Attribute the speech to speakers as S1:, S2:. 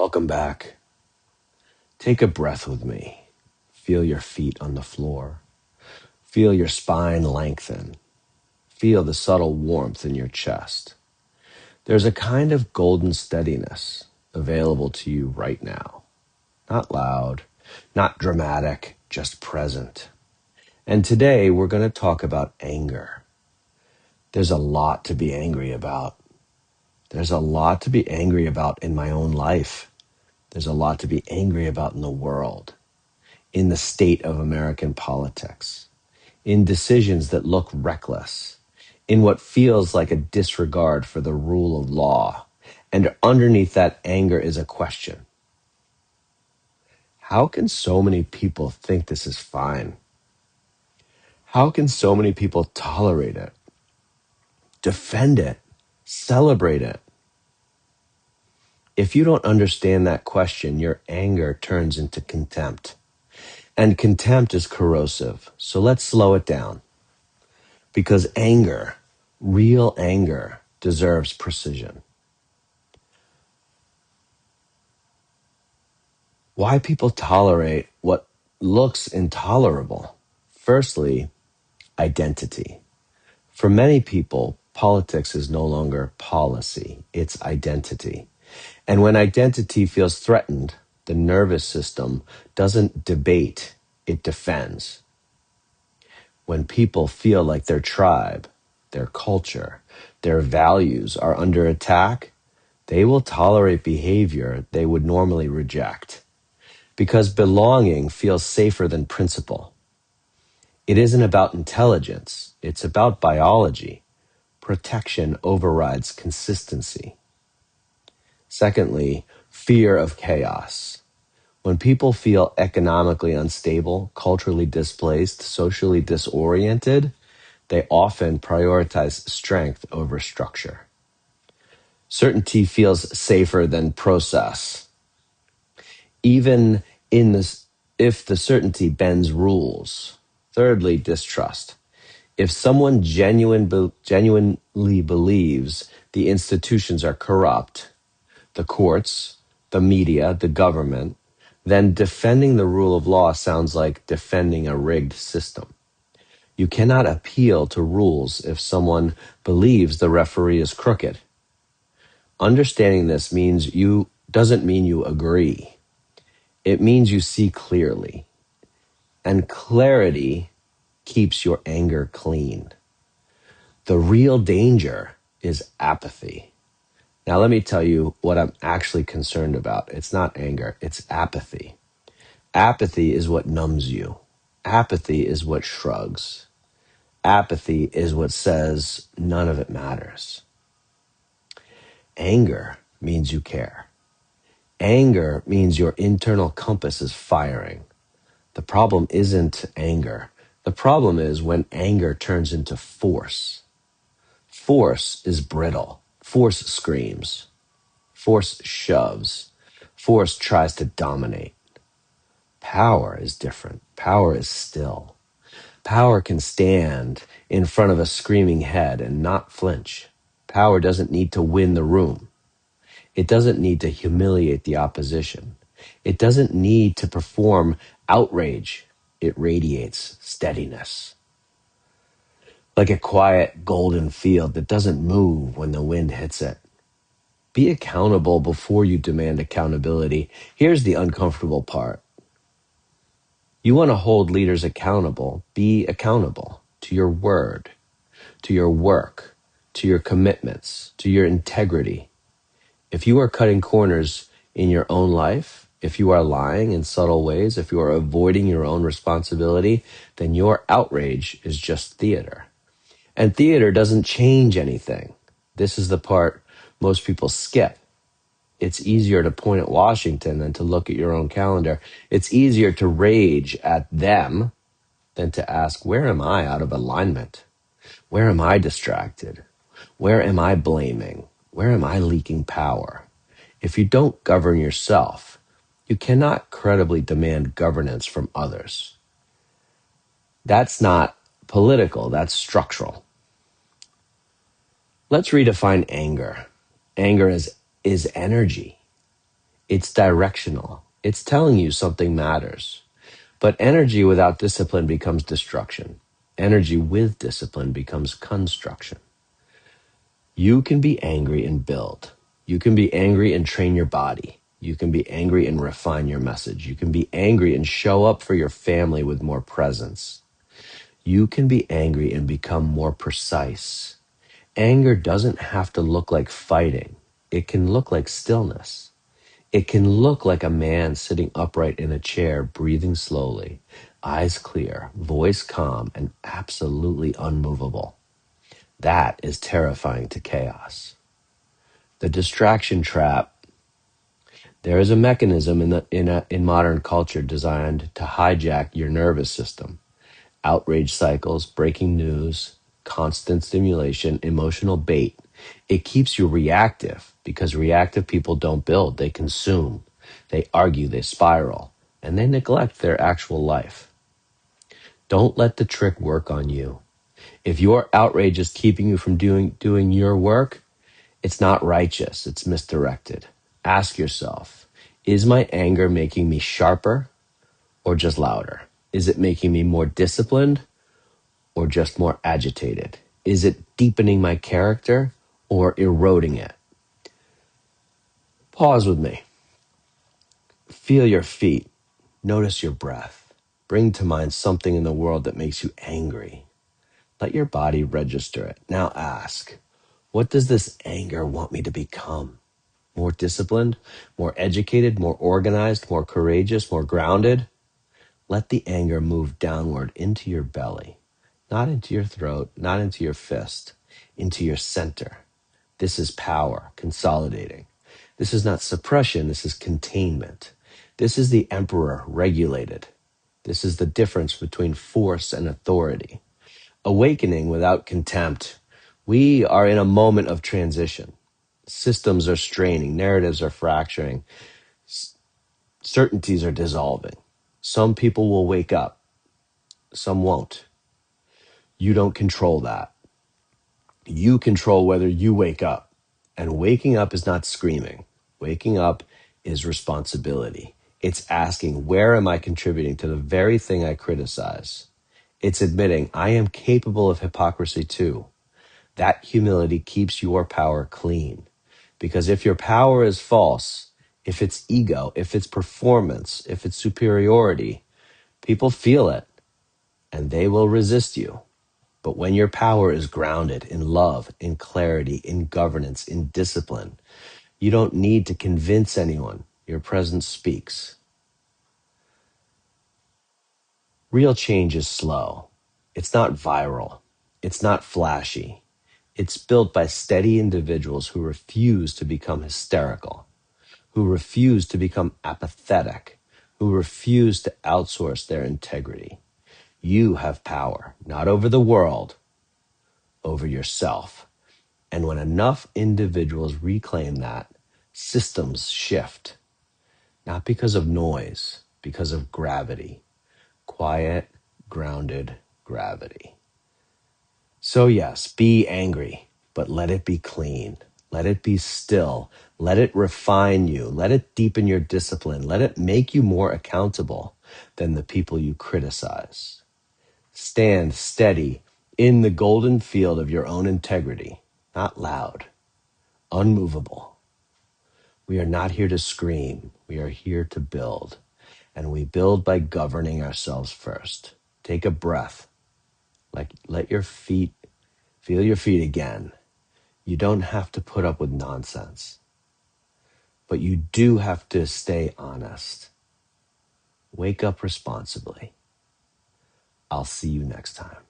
S1: Welcome back. Take a breath with me. Feel your feet on the floor. Feel your spine lengthen. Feel the subtle warmth in your chest. There's a kind of golden steadiness available to you right now. Not loud, not dramatic, just present. And today we're going to talk about anger. There's a lot to be angry about. There's a lot to be angry about in my own life. There's a lot to be angry about in the world, in the state of American politics, in decisions that look reckless, in what feels like a disregard for the rule of law. And underneath that anger is a question. How can so many people think this is fine? How can so many people tolerate it, defend it, celebrate it? If you don't understand that question, your anger turns into contempt. And contempt is corrosive. So let's slow it down. Because anger, real anger, deserves precision. Why people tolerate what looks intolerable? Firstly, identity. For many people, politics is no longer policy, it's identity. And when identity feels threatened, the nervous system doesn't debate, it defends. When people feel like their tribe, their culture, their values are under attack, they will tolerate behavior they would normally reject. Because belonging feels safer than principle. It isn't about intelligence, it's about biology. Protection overrides consistency. Secondly, fear of chaos. When people feel economically unstable, culturally displaced, socially disoriented, they often prioritize strength over structure. Certainty feels safer than process. Even in this, if the certainty bends rules. Thirdly, distrust. If someone genuinely believes the institutions are corrupt, the courts, the media, the government, then defending the rule of law sounds like defending a rigged system. You cannot appeal to rules if someone believes the referee is crooked. Understanding this doesn't mean you agree. It means you see clearly. And clarity keeps your anger clean. The real danger is apathy. Now, let me tell you what I'm actually concerned about. It's not anger, it's apathy. Apathy is what numbs you. Apathy is what shrugs. Apathy is what says none of it matters. Anger means you care. Anger means your internal compass is firing. The problem isn't anger. The problem is when anger turns into force. Force is brittle. Force screams. Force shoves. Force tries to dominate. Power is different. Power is still. Power can stand in front of a screaming head and not flinch. Power doesn't need to win the room. It doesn't need to humiliate the opposition. It doesn't need to perform outrage. It radiates steadiness. Like a quiet golden field that doesn't move when the wind hits it. Be accountable before you demand accountability. Here's the uncomfortable part. You want to hold leaders accountable. Be accountable to your word, to your work, to your commitments, to your integrity. If you are cutting corners in your own life, if you are lying in subtle ways, if you are avoiding your own responsibility, then your outrage is just theater. And theater doesn't change anything. This is the part most people skip. It's easier to point at Washington than to look at your own calendar. It's easier to rage at them than to ask, where am I out of alignment? Where am I distracted? Where am I blaming? Where am I leaking power? If you don't govern yourself, you cannot credibly demand governance from others. That's not political, that's structural. Let's redefine anger. Anger is energy. It's directional. It's telling you something matters. But energy without discipline becomes destruction. Energy with discipline becomes construction. You can be angry and build. You can be angry and train your body. You can be angry and refine your message. You can be angry and show up for your family with more presence. You can be angry and become more precise. Anger doesn't have to look like fighting. It can look like stillness. It can look like a man sitting upright in a chair, breathing slowly, eyes clear, voice calm, and absolutely unmovable. That is terrifying to chaos. The distraction trap. There is a mechanism in modern culture designed to hijack your nervous system. Outrage cycles, breaking news, constant stimulation, emotional bait. It keeps you reactive because reactive people don't build, they consume, they argue, they spiral, and they neglect their actual life. Don't let the trick work on you. If your outrage is keeping you from doing your work, it's not righteous, it's misdirected. Ask yourself, is my anger making me sharper or just louder? Is it making me more disciplined or just more agitated? Is it deepening my character or eroding it? Pause with me. Feel your feet. Notice your breath. Bring to mind something in the world that makes you angry. Let your body register it. Now ask, what does this anger want me to become? More disciplined, more educated, more organized, more courageous, more grounded? Let the anger move downward into your belly, not into your throat, not into your fist, into your center. This is power, consolidating. This is not suppression, this is containment. This is the emperor regulated. This is the difference between force and authority. Awakening without contempt. We are in a moment of transition. Systems are straining, narratives are fracturing, certainties are dissolving. Some people will wake up, some won't. You don't control that. You control whether you wake up. And waking up is not screaming. Waking up is responsibility. It's asking, where am I contributing to the very thing I criticize? It's admitting, I am capable of hypocrisy too. That humility keeps your power clean. Because if your power is false, if it's ego, if it's performance, if it's superiority, people feel it and they will resist you. But when your power is grounded in love, in clarity, in governance, in discipline, you don't need to convince anyone. Your presence speaks. Real change is slow. It's not viral. It's not flashy. It's built by steady individuals who refuse to become hysterical, who refuse to become apathetic, who refuse to outsource their integrity. You have power, not over the world, over yourself. And when enough individuals reclaim that, systems shift, not because of noise, because of gravity, quiet, grounded gravity. So yes, be angry, but let it be clean. Let it be still. Let it refine you. Let it deepen your discipline. Let it make you more accountable than the people you criticize. Stand steady in the golden field of your own integrity, not loud, unmovable. We are not here to scream. We are here to build. And we build by governing ourselves first. Take a breath. Let your feet, feel your feet again. You don't have to put up with nonsense, but you do have to stay honest. Wake up responsibly. I'll see you next time.